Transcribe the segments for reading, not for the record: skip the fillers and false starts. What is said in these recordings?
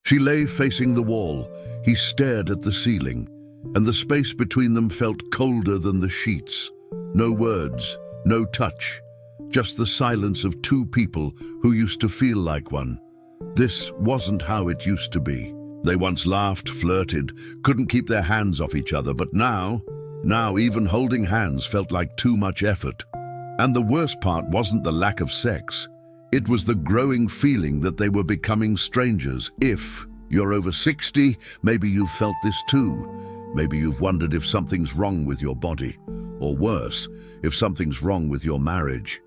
She lay facing the wall. He stared at the ceiling, and the space between them felt colder than the sheets. No words, no touch, just the silence of two people who used to feel like one. This wasn't how it used to be. They once laughed, flirted, couldn't keep their hands off each other, but now even holding hands felt like too much effort. And the worst part wasn't the lack of sex. It was the growing feeling that they were becoming strangers. If you're over 60, maybe you've felt this too. Maybe you've wondered if something's wrong with your body. Or worse, if something's wrong with your marriage.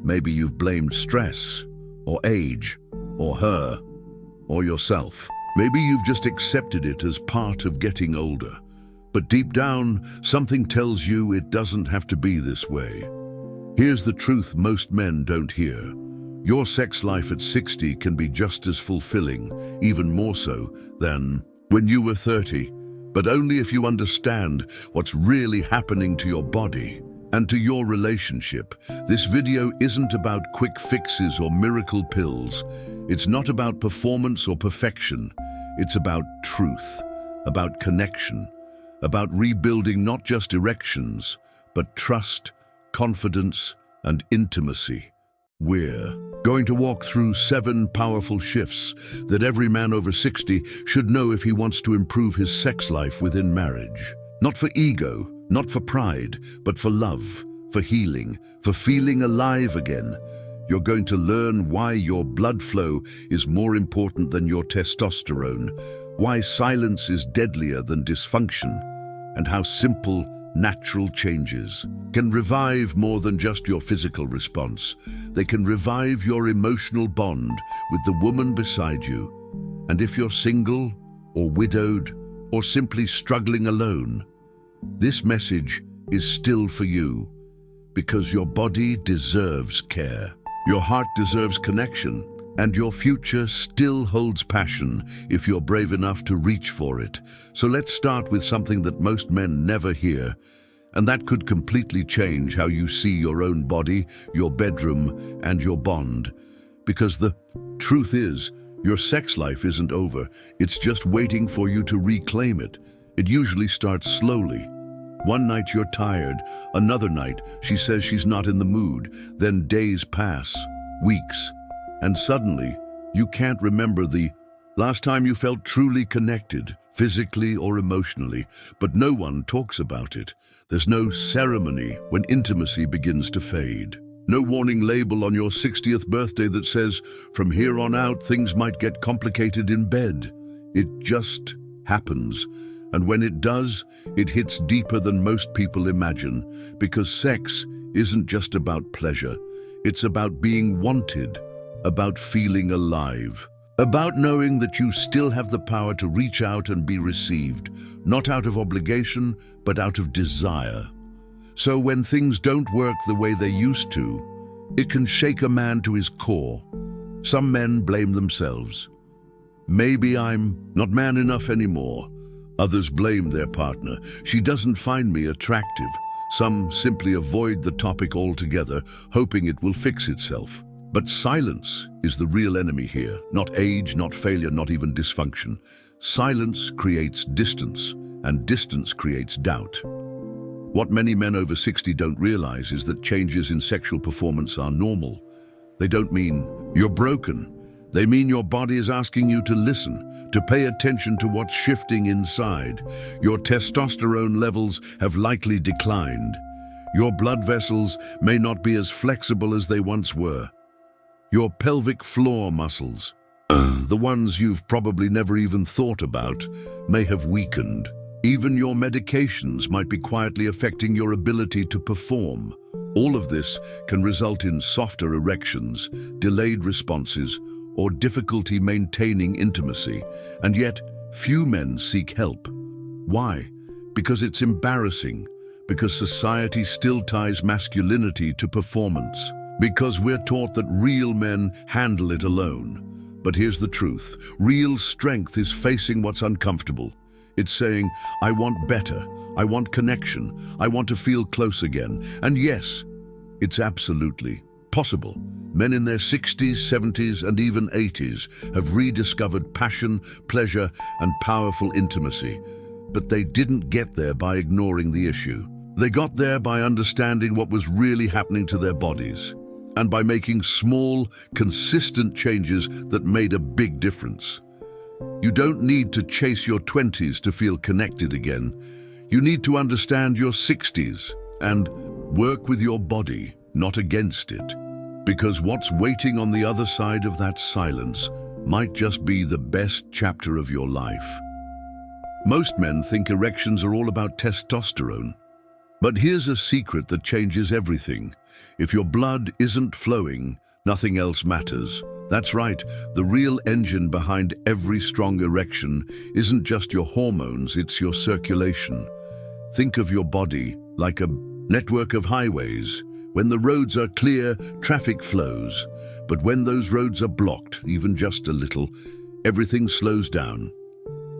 Maybe you've blamed stress, or age, or her, or yourself. Maybe you've just accepted it as part of getting older. But deep down, something tells you it doesn't have to be this way. Here's the truth most men don't hear. Your sex life at 60 can be just as fulfilling, even more so, than when you were 30. But only if you understand what's really happening to your body and to your relationship. This video isn't about quick fixes or miracle pills. It's not about performance or perfection. It's about truth, about connection, about rebuilding not just erections, but trust, confidence, and intimacy. We're going to walk through 7 powerful shifts that every man over 60 should know if he wants to improve his sex life within marriage. Not for ego, not for pride, but for love, for healing, for feeling alive again. You're going to learn why your blood flow is more important than your testosterone, why silence is deadlier than dysfunction, and how simple, natural changes can revive more than just your physical response. They can revive your emotional bond with the woman beside you. And if you're single, or widowed, or simply struggling alone, this message is still for you, because your body deserves care. Your heart deserves connection, and your future still holds passion if you're brave enough to reach for it. So let's start with something that most men never hear, and that could completely change how you see your own body, your bedroom, and your bond. Because the truth is, your sex life isn't over. It's just waiting for you to reclaim it. It usually starts slowly. One night you're tired, another night she says she's not in the mood, then days pass, weeks, and suddenly you can't remember the last time you felt truly connected, physically or emotionally, but no one talks about it. There's no ceremony when intimacy begins to fade. No warning label on your 60th birthday that says, from here on out things might get complicated in bed. It just happens. And when it does, it hits deeper than most people imagine, because sex isn't just about pleasure. It's about being wanted, about feeling alive, about knowing that you still have the power to reach out and be received, not out of obligation, but out of desire. So when things don't work the way they used to, it can shake a man to his core. Some men blame themselves. Maybe I'm not man enough anymore. Others blame their partner. She doesn't find me attractive. Some simply avoid the topic altogether, hoping it will fix itself. But silence is the real enemy here. Not age, not failure, not even dysfunction. Silence creates distance, and distance creates doubt. What many men over 60 don't realize is that changes in sexual performance are normal. They don't mean you're broken. They mean your body is asking you to listen, to pay attention to what's shifting inside. Your testosterone levels have likely declined. Your blood vessels may not be as flexible as they once were. Your pelvic floor muscles, the ones you've probably never even thought about, may have weakened. Even your medications might be quietly affecting your ability to perform. All of this can result in softer erections, delayed responses, or difficulty maintaining intimacy, and yet few men seek help. Why? Because it's embarrassing, because society still ties masculinity to performance, because we're taught that real men handle it alone. But here's the truth. Real strength is facing what's uncomfortable. It's saying, I want better, I want connection, I want to feel close again. And yes, it's absolutely possible. Men in their 60s, 70s, and even 80s have rediscovered passion, pleasure, and powerful intimacy. But they didn't get there by ignoring the issue. They got there by understanding what was really happening to their bodies, and by making small, consistent changes that made a big difference. You don't need to chase your 20s to feel connected again. You need to understand your 60s and work with your body, not against it. Because what's waiting on the other side of that silence might just be the best chapter of your life. Most men think erections are all about testosterone. But here's a secret that changes everything. If your blood isn't flowing, nothing else matters. That's right, the real engine behind every strong erection isn't just your hormones, it's your circulation. Think of your body like a network of highways. When the roads are clear, traffic flows. But when those roads are blocked, even just a little, everything slows down.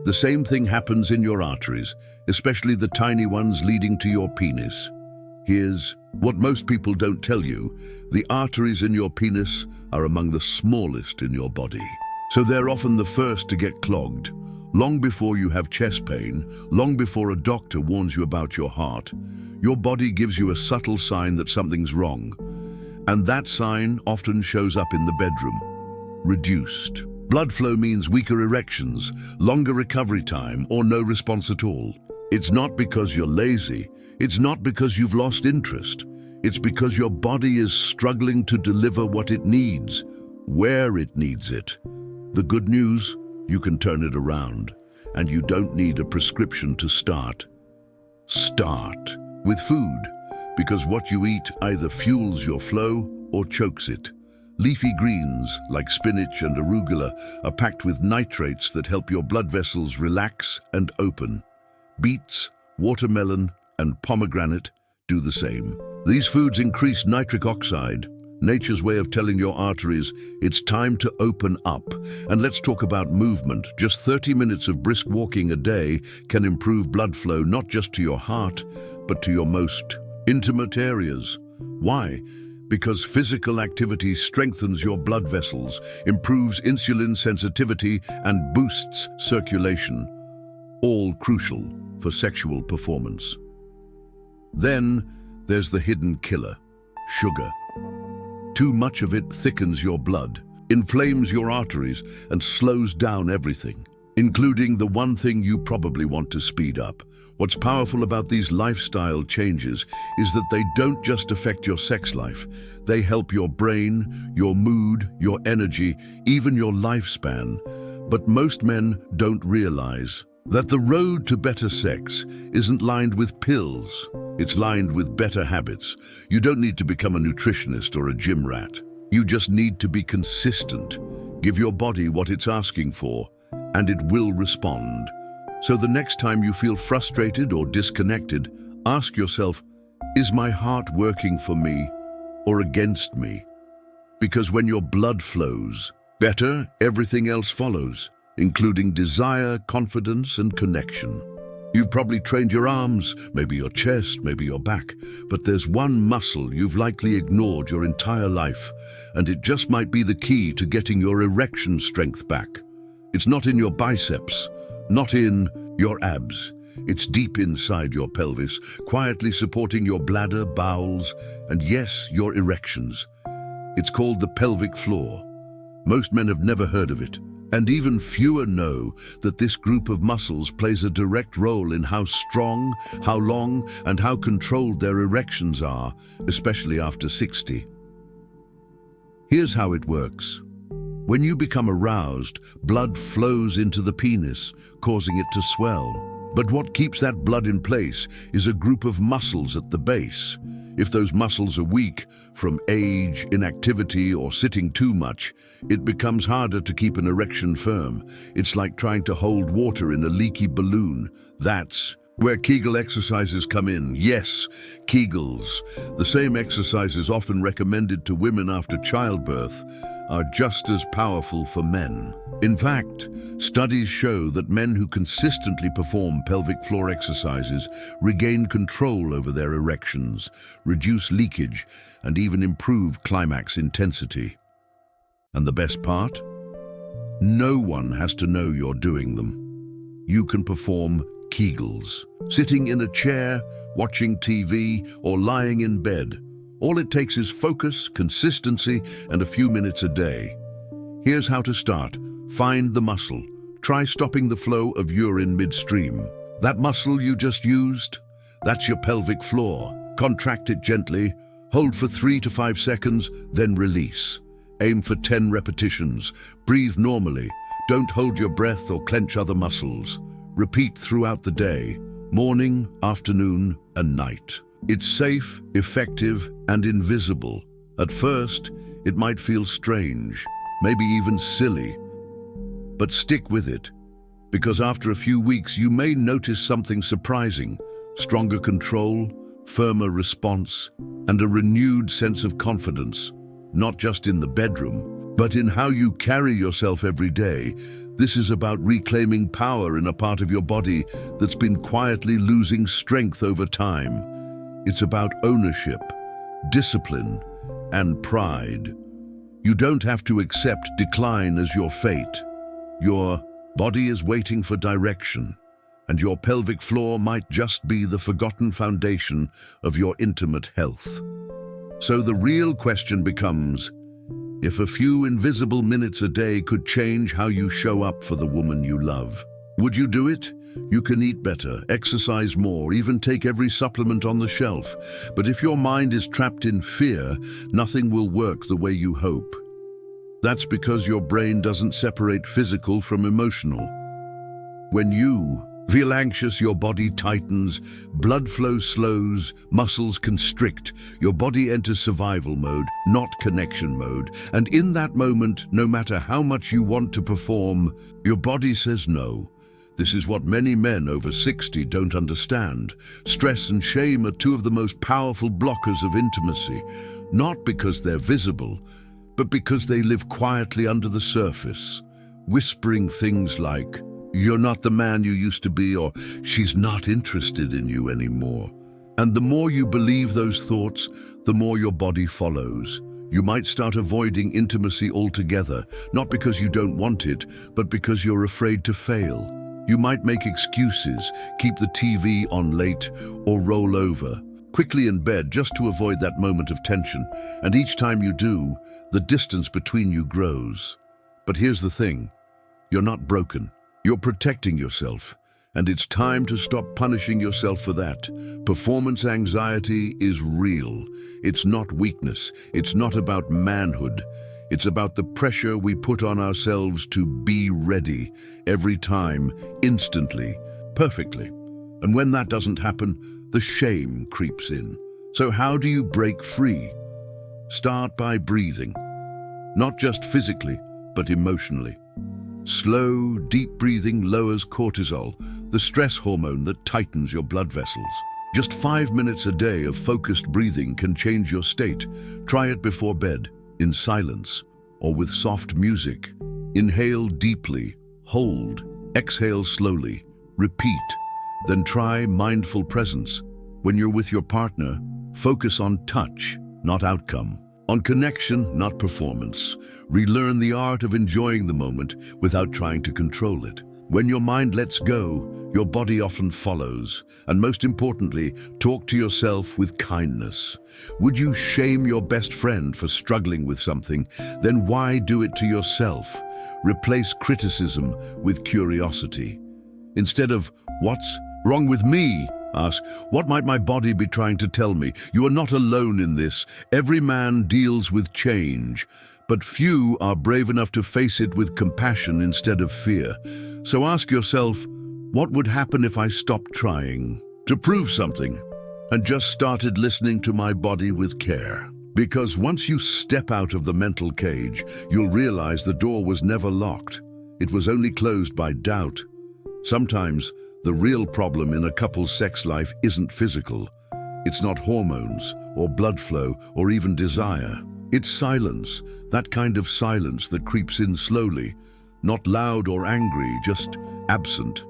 The same thing happens in your arteries, especially the tiny ones leading to your penis. Here's what most people don't tell you. The arteries in your penis are among the smallest in your body. So they're often the first to get clogged. Long before you have chest pain, long before a doctor warns you about your heart, your body gives you a subtle sign that something's wrong. And that sign often shows up in the bedroom. Reduced blood flow means weaker erections, longer recovery time, or no response at all. It's not because you're lazy. It's not because you've lost interest. It's because your body is struggling to deliver what it needs, where it needs it. The good news, you can turn it around, and you don't need a prescription to start. Start with food, because what you eat either fuels your flow or chokes it. Leafy greens, like spinach and arugula, are packed with nitrates that help your blood vessels relax and open. Beets, watermelon, and pomegranate do the same. These foods increase nitric oxide, nature's way of telling your arteries it's time to open up. And let's talk about movement. Just 30 minutes of brisk walking a day can improve blood flow not just to your heart, but to your most intimate areas. Why? Because physical activity strengthens your blood vessels, improves insulin sensitivity, and boosts circulation. All crucial for sexual performance. Then there's the hidden killer, sugar. Too much of it thickens your blood, inflames your arteries, and slows down everything, including the one thing you probably want to speed up. What's powerful about these lifestyle changes is that they don't just affect your sex life. They help your brain, your mood, your energy, even your lifespan. But most men don't realize that the road to better sex isn't lined with pills. It's lined with better habits. You don't need to become a nutritionist or a gym rat. You just need to be consistent. Give your body what it's asking for, and it will respond. So the next time you feel frustrated or disconnected, ask yourself, is my heart working for me or against me? Because when your blood flows better, everything else follows, including desire, confidence, and connection. You've probably trained your arms, maybe your chest, maybe your back, but there's one muscle you've likely ignored your entire life, and it just might be the key to getting your erection strength back. It's not in your biceps, not in your abs. It's deep inside your pelvis, quietly supporting your bladder, bowels, and yes, your erections. It's called the pelvic floor. Most men have never heard of it, and even fewer know that this group of muscles plays a direct role in how strong, how long, and how controlled their erections are, especially after 60. Here's how it works. When you become aroused, blood flows into the penis, causing it to swell. But what keeps that blood in place is a group of muscles at the base. If those muscles are weak, from age, inactivity, or sitting too much, it becomes harder to keep an erection firm. It's like trying to hold water in a leaky balloon. That's where Kegel exercises come in. Yes, Kegels. The same exercise is often recommended to women after childbirth. are just as powerful for men. In fact, studies show that men who consistently perform pelvic floor exercises regain control over their erections, reduce leakage, and even improve climax intensity. And the best part? No one has to know you're doing them. You can perform Kegels, sitting in a chair, watching TV, or lying in bed. All it takes is focus, consistency, and a few minutes a day. Here's how to start. Find the muscle. Try stopping the flow of urine midstream. That muscle you just used, that's your pelvic floor. Contract it gently, hold for 3 to 5 seconds, then release. Aim for 10 repetitions. Breathe normally. Don't hold your breath or clench other muscles. Repeat throughout the day, morning, afternoon, and night. It's safe, effective, and invisible. At first, it might feel strange, maybe even silly. But stick with it, because after a few weeks you may notice something surprising: stronger control, firmer response, and a renewed sense of confidence, not just in the bedroom, but in how you carry yourself every day. This is about reclaiming power in a part of your body that's been quietly losing strength over time. It's about ownership, discipline, and pride. You don't have to accept decline as your fate. Your body is waiting for direction, and your pelvic floor might just be the forgotten foundation of your intimate health. So the real question becomes, if a few invisible minutes a day could change how you show up for the woman you love, would you do it? You can eat better, exercise more, even take every supplement on the shelf. But if your mind is trapped in fear, nothing will work the way you hope. That's because your brain doesn't separate physical from emotional. When you feel anxious, your body tightens, blood flow slows, muscles constrict. Your body enters survival mode, not connection mode. And in that moment, no matter how much you want to perform, your body says no. This is what many men over 60 don't understand. Stress and shame are two of the most powerful blockers of intimacy, not because they're visible, but because they live quietly under the surface, whispering things like, "You're not the man you used to be," or "She's not interested in you anymore." And the more you believe those thoughts, the more your body follows. You might start avoiding intimacy altogether, not because you don't want it, but because you're afraid to fail. You might make excuses, keep the TV on late, or roll over quickly in bed just to avoid that moment of tension. And each time you do, the distance between you grows. But here's the thing, you're not broken. You're protecting yourself, and it's time to stop punishing yourself for that. Performance anxiety is real. It's not weakness. It's not about manhood. It's about the pressure we put on ourselves to be ready every time, instantly, perfectly. And when that doesn't happen, the shame creeps in. So how do you break free? Start by breathing, not just physically, but emotionally. Slow, deep breathing lowers cortisol, the stress hormone that tightens your blood vessels. Just 5 minutes a day of focused breathing can change your state. Try it before bed, in silence, or with soft music. Inhale deeply, hold, exhale slowly, repeat. Then try mindful presence. When you're with your partner, focus on touch, not outcome. On connection, not performance. Relearn the art of enjoying the moment without trying to control it. When your mind lets go, your body often follows. And most importantly, talk to yourself with kindness. Would you shame your best friend for struggling with something? Then why do it to yourself? Replace criticism with curiosity. Instead of, "What's wrong with me?" ask, "What might my body be trying to tell me?" You are not alone in this. Every man deals with change, but few are brave enough to face it with compassion instead of fear. So ask yourself, what would happen if I stopped trying to prove something and just started listening to my body with care? Because once you step out of the mental cage, you'll realize the door was never locked. It was only closed by doubt. Sometimes the real problem in a couple's sex life isn't physical. It's not hormones or blood flow or even desire. It's silence, that kind of silence that creeps in slowly, not loud or angry, just absent.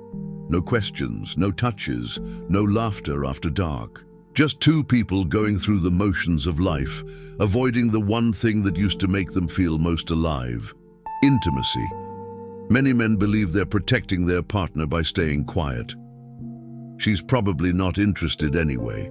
No questions, no touches, no laughter after dark. Just two people going through the motions of life, avoiding the one thing that used to make them feel most alive: intimacy. Many men believe they're protecting their partner by staying quiet. She's probably not interested anyway.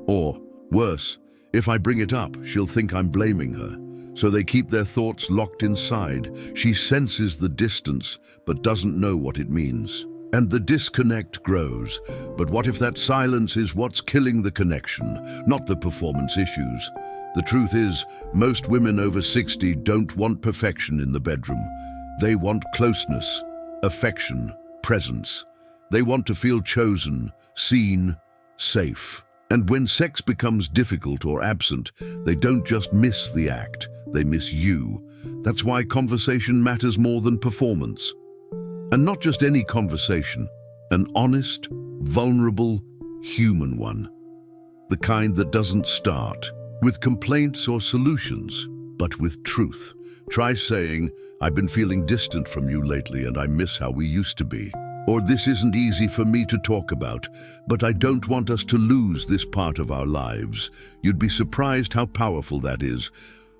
Or, worse, if I bring it up, she'll think I'm blaming her. So they keep their thoughts locked inside. She senses the distance, but doesn't know what it means. And the disconnect grows. But what if that silence is what's killing the connection, not the performance issues? The truth is, most women over 60 don't want perfection in the bedroom. They want closeness, affection, presence. They want to feel chosen, seen, safe. And when sex becomes difficult or absent, they don't just miss the act, they miss you. That's why conversation matters more than performance. And not just any conversation, an honest, vulnerable, human one. The kind that doesn't start with complaints or solutions, but with truth. Try saying, "I've been feeling distant from you lately and I miss how we used to be." Or, "This isn't easy for me to talk about, but I don't want us to lose this part of our lives." You'd be surprised how powerful that is.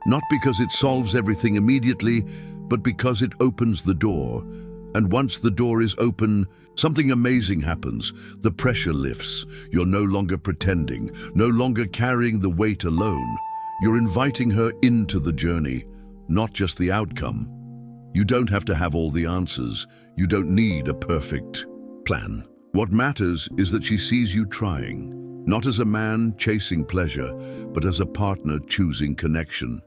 Not because it solves everything immediately, but because it opens the door. And once the door is open, something amazing happens. The pressure lifts. You're no longer pretending, no longer carrying the weight alone. You're inviting her into the journey, not just the outcome. You don't have to have all the answers. You don't need a perfect plan. What matters is that she sees you trying, not as a man chasing pleasure, but as a partner choosing connection.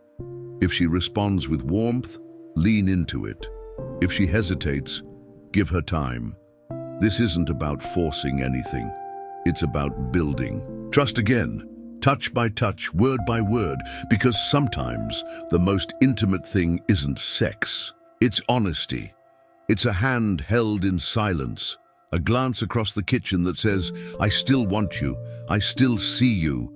If she responds with warmth, lean into it. If she hesitates, give her time. This isn't about forcing anything. It's about building. Trust again, touch by touch, word by word, because sometimes the most intimate thing isn't sex. It's honesty. It's a hand held in silence, a glance across the kitchen that says, "I still want you, I still see you."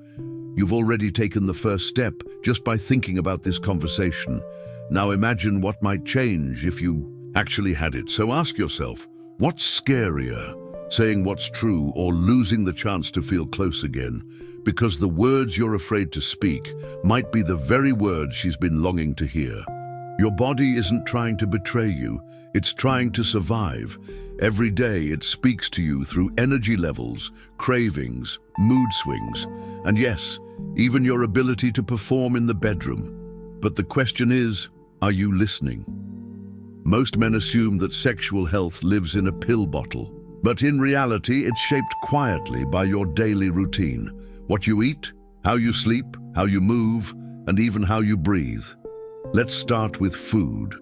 You've already taken the first step just by thinking about this conversation. Now imagine what might change if you actually had it. So ask yourself, what's scarier, saying what's true or losing the chance to feel close again? Because the words you're afraid to speak might be the very words she's been longing to hear. Your body isn't trying to betray you, it's trying to survive. Every day it speaks to you through energy levels, cravings, mood swings, and yes, even your ability to perform in the bedroom. But the question is, are you listening? Most men assume that sexual health lives in a pill bottle, but in reality it's shaped quietly by your daily routine. What you eat, how you sleep, how you move, and even how you breathe. Let's start with food.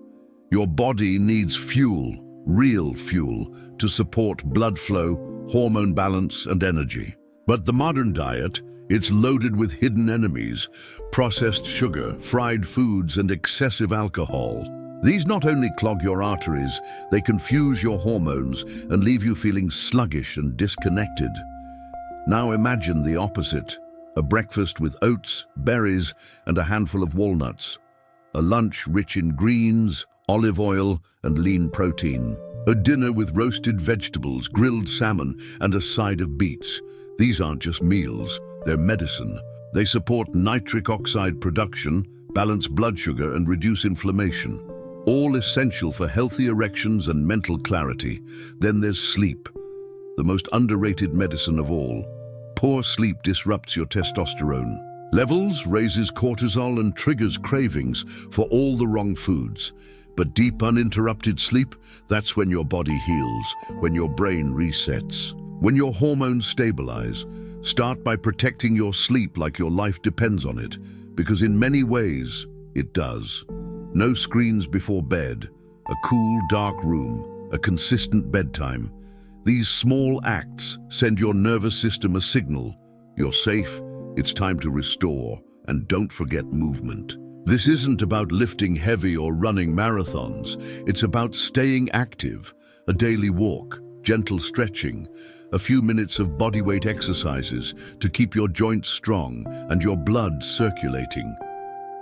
Your body needs fuel, real fuel, to support blood flow, hormone balance, and energy. But the modern diet, it's loaded with hidden enemies, processed sugar, fried foods, and excessive alcohol. These not only clog your arteries, they confuse your hormones and leave you feeling sluggish and disconnected. Now imagine the opposite, a breakfast with oats, berries, and a handful of walnuts. A lunch rich in greens, olive oil, and lean protein. A dinner with roasted vegetables, grilled salmon, and a side of beets. These aren't just meals, they're medicine. They support nitric oxide production, balance blood sugar, and reduce inflammation. All essential for healthy erections and mental clarity. Then there's sleep, the most underrated medicine of all. Poor sleep disrupts your testosterone levels, raises cortisol, and triggers cravings for all the wrong foods. But deep, uninterrupted sleep, that's when your body heals, when your brain resets, when your hormones stabilize. Start by protecting your sleep like your life depends on it, because in many ways, it does. No screens before bed, a cool, dark room, a consistent bedtime. These small acts send your nervous system a signal. You're safe, it's time to restore, and don't forget movement. This isn't about lifting heavy or running marathons. It's about staying active, a daily walk, gentle stretching, a few minutes of bodyweight exercises to keep your joints strong and your blood circulating.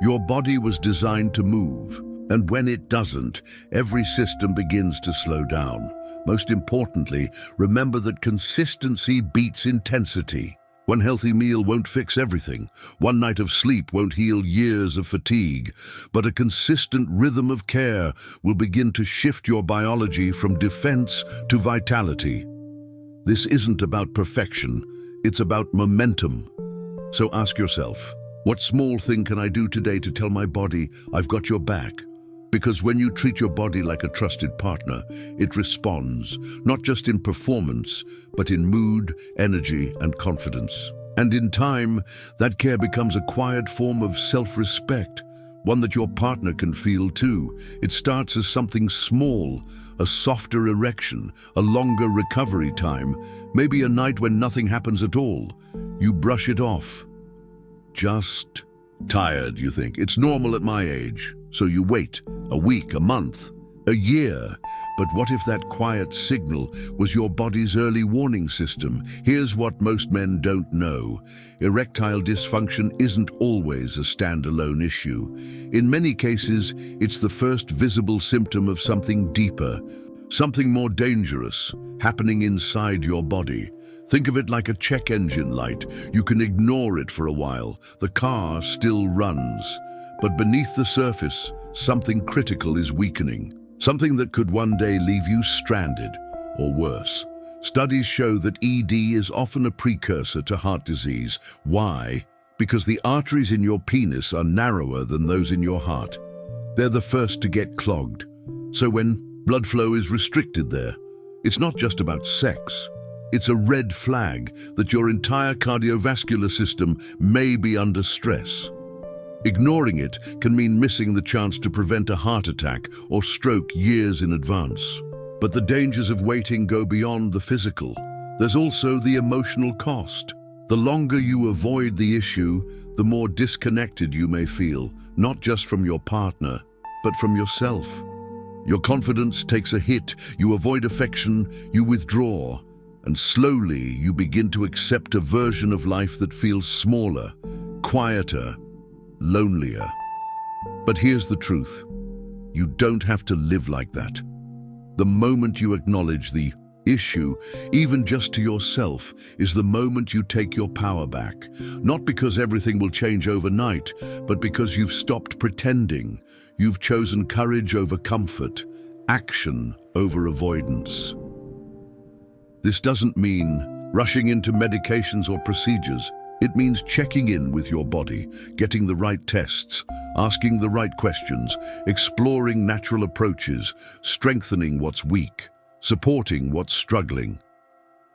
Your body was designed to move, and when it doesn't, every system begins to slow down. Most importantly, remember that consistency beats intensity. One healthy meal won't fix everything. One night of sleep won't heal years of fatigue. But a consistent rhythm of care will begin to shift your biology from defense to vitality. This isn't about perfection, it's about momentum. So ask yourself, what small thing can I do today to tell my body I've got your back? Because when you treat your body like a trusted partner, it responds, not just in performance, but in mood, energy, and confidence. And in time, that care becomes a quiet form of self-respect, one that your partner can feel too. It starts as something small, a softer erection, a longer recovery time, maybe a night when nothing happens at all. You brush it off. Just tired, you think. It's normal at my age. So you wait, a week, a month, a year. But what if that quiet signal was your body's early warning system? Here's what most men don't know. Erectile dysfunction isn't always a standalone issue. In many cases, it's the first visible symptom of something deeper, something more dangerous, happening inside your body. Think of it like a check engine light. You can ignore it for a while. The car still runs. But beneath the surface, something critical is weakening. Something that could one day leave you stranded, or worse. Studies show that ED is often a precursor to heart disease. Why? Because the arteries in your penis are narrower than those in your heart. They're the first to get clogged. So when blood flow is restricted there, it's not just about sex. It's a red flag that your entire cardiovascular system may be under stress. Ignoring it can mean missing the chance to prevent a heart attack or stroke years in advance. But the dangers of waiting go beyond the physical. There's also the emotional cost. The longer you avoid the issue, the more disconnected you may feel, not just from your partner, but from yourself. Your confidence takes a hit, you avoid affection, you withdraw, and slowly you begin to accept a version of life that feels smaller, quieter, lonelier. But here's the truth. You don't have to live like that. The moment you acknowledge the issue, even just to yourself, is the moment you take your power back. Not because everything will change overnight, but because you've stopped pretending. You've chosen courage over comfort, action over avoidance. This doesn't mean rushing into medications or procedures. It means checking in with your body, getting the right tests, asking the right questions, exploring natural approaches, strengthening what's weak, supporting what's struggling.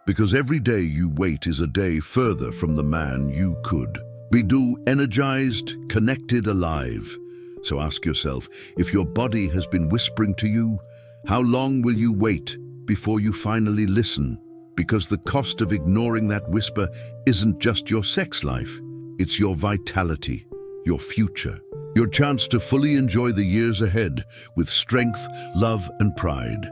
Because every day you wait is a day further from the man you could be. Energized, connected, alive. So ask yourself, if your body has been whispering to you, how long will you wait before you finally listen? Because the cost of ignoring that whisper isn't just your sex life, it's your vitality, your future, your chance to fully enjoy the years ahead with strength, love, and pride.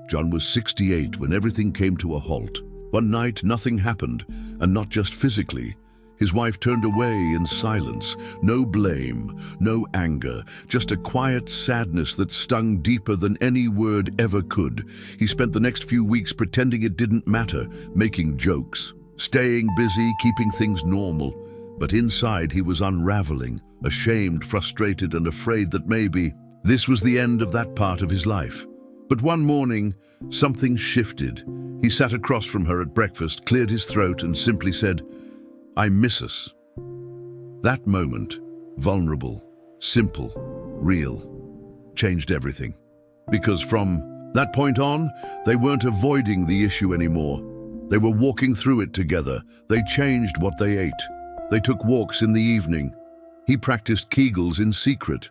John was 68 when everything came to a halt. One night, nothing happened, and not just physically. His wife turned away in silence. No blame, no anger, just a quiet sadness that stung deeper than any word ever could. He spent the next few weeks pretending it didn't matter, making jokes, staying busy, keeping things normal. But inside he was unraveling, ashamed, frustrated, and afraid that maybe this was the end of that part of his life. But one morning, something shifted. He sat across from her at breakfast, cleared his throat, and simply said, "I miss us." That moment, vulnerable, simple, real, changed everything. Because from that point on, they weren't avoiding the issue anymore. They were walking through it together. They changed what they ate. They took walks in the evening. He practiced Kegels in secret.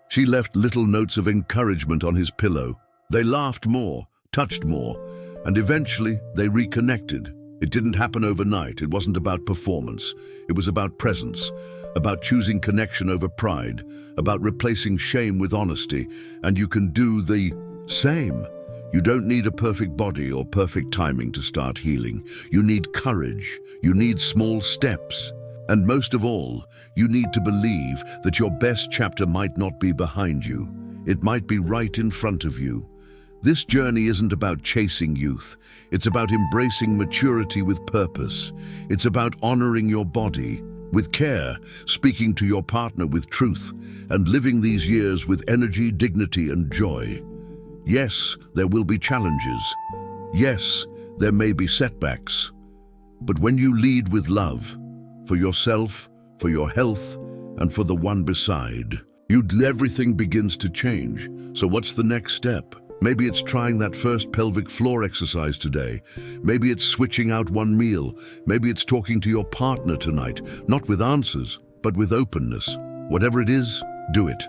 She left little notes of encouragement on his pillow. They laughed more, touched more, and eventually they reconnected. It didn't happen overnight. It wasn't about performance. It was about presence, about choosing connection over pride, about replacing shame with honesty. And you can do the same. You don't need a perfect body or perfect timing to start healing. You need courage. You need small steps. And most of all, you need to believe that your best chapter might not be behind you. It might be right in front of you. This journey isn't about chasing youth. It's about embracing maturity with purpose. It's about honoring your body with care, speaking to your partner with truth, and living these years with energy, dignity, and joy. Yes, there will be challenges. Yes, there may be setbacks. But when you lead with love, for yourself, for your health, and for the one beside, everything begins to change. So what's the next step? Maybe it's trying that first pelvic floor exercise today. Maybe it's switching out one meal. Maybe it's talking to your partner tonight, not with answers, but with openness. Whatever it is, do it.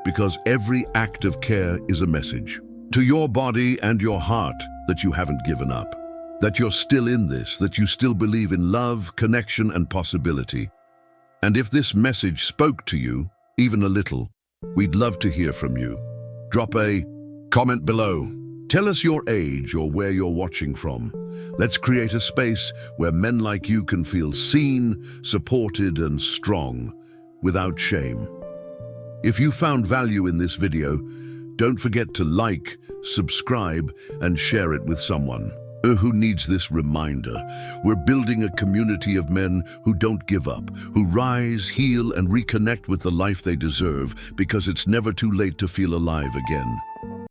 Because every act of care is a message to your body and your heart that you haven't given up, that you're still in this, that you still believe in love, connection, and possibility. And if this message spoke to you, even a little, we'd love to hear from you. Drop a comment below. Tell us your age or where you're watching from. Let's create a space where men like you can feel seen, supported, and strong, without shame. If you found value in this video, don't forget to like, subscribe, and share it with someone who needs this reminder. We're building a community of men who don't give up, who rise, heal, and reconnect with the life they deserve, because it's never too late to feel alive again.